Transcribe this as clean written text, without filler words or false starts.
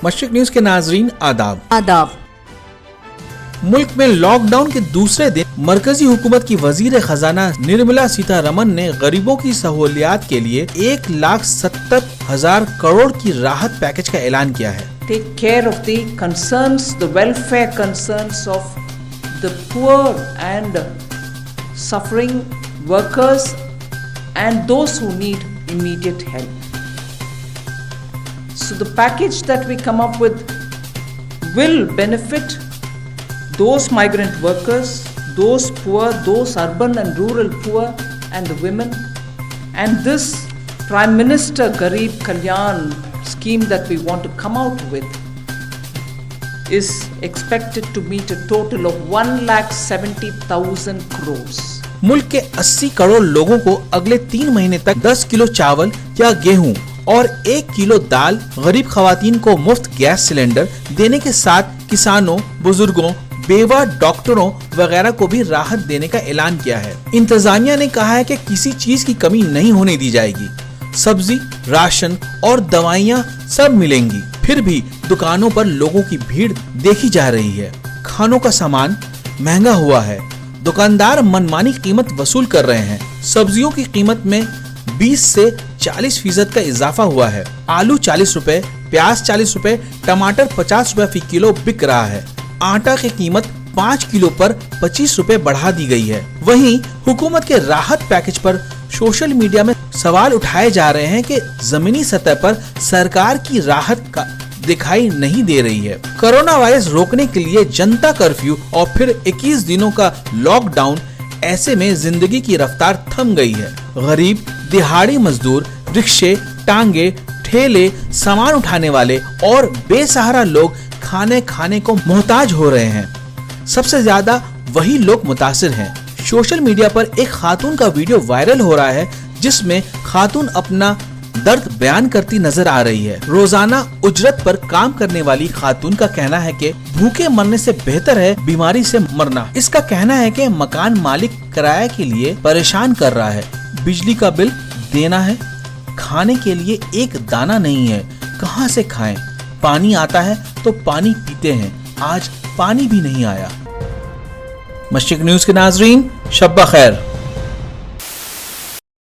मशरिक news के नाजरीन आदाब। मुल्क में लॉकडाउन के दूसरे दिन मरकजी हुकूमत की वजीर खजाना निर्मला सीतारमन ने गरीबों की सहूलियात के लिए 1,70,000 करोड़ की राहत पैकेज का ऐलान किया है। Take care of the concerns, the welfare concerns of the poor and suffering workers and those who need immediate help. So the package that we come up with will benefit those migrant workers, those poor, those urban and rural poor and the women. And this Prime Minister Garib Kalyan scheme that we want to come out with is expected to meet a total of 1,70,000 crores. मुल्क के 80 करोड़ लोगों को अगले 3 महीने तक 10 kilo चावल या गेहूं और 1 किलो दाल, गरीब खवातीन को मुफ्त गैस सिलेंडर देने के साथ किसानों, बुजुर्गों, बेवा, डॉक्टरों वगैरह को भी राहत देने का ऐलान किया है। इंतजामिया ने कहा है कि किसी चीज की कमी नहीं होने दी जाएगी। सब्जी, राशन और दवाइयाँ सब मिलेंगी। फिर भी दुकानों पर लोगों की भीड़ देखी जा रही है। खानों का सामान महंगा हुआ है। दुकानदार मनमानी कीमत वसूल कर रहे हैं। सब्जियों की कीमत में 20 से 40% का इजाफा हुआ है। आलू 40 रुपए, प्याज 40 रुपए, टमाटर 50 रुपए फी किलो बिक रहा है। आटा की कीमत 5 किलो पर 25 रुपए बढ़ा दी गई है। वहीं हुकूमत के राहत पैकेज पर सोशल मीडिया में सवाल उठाए जा रहे हैं कि जमीनी सतह पर सरकार की राहत का दिखाई नहीं दे रही है। कोरोना वायरस रोकने के लिए जनता कर्फ्यू और फिर 21 दिनों का लॉकडाउन, ऐसे में जिंदगी की रफ्तार थम गई है। गरीब, दिहाड़ी मजदूर, रिक्शे, टांगे, ठेले, सामान उठाने वाले और बेसहारा लोग खाने को मोहताज हो रहे हैं। सबसे ज्यादा वही लोग मुतासिर हैं। सोशल मीडिया पर एक खातून का वीडियो वायरल हो रहा है जिसमें खातून अपना दर्द बयान करती नजर आ रही है। रोजाना उजरत पर काम करने वाली खातून का कहना है कि भूखे मरने से बेहतर है बीमारी से मरना। इसका कहना है कि मकान मालिक किराए के लिए परेशान कर रहा है, बिजली का बिल देना है, खाने के लिए एक दाना नहीं है, कहां से खाएं? पानी आता है तो पानी पीते हैं, आज पानी भी नहीं आया। मशरिक न्यूज के नाजरीन, शब्बा खैर।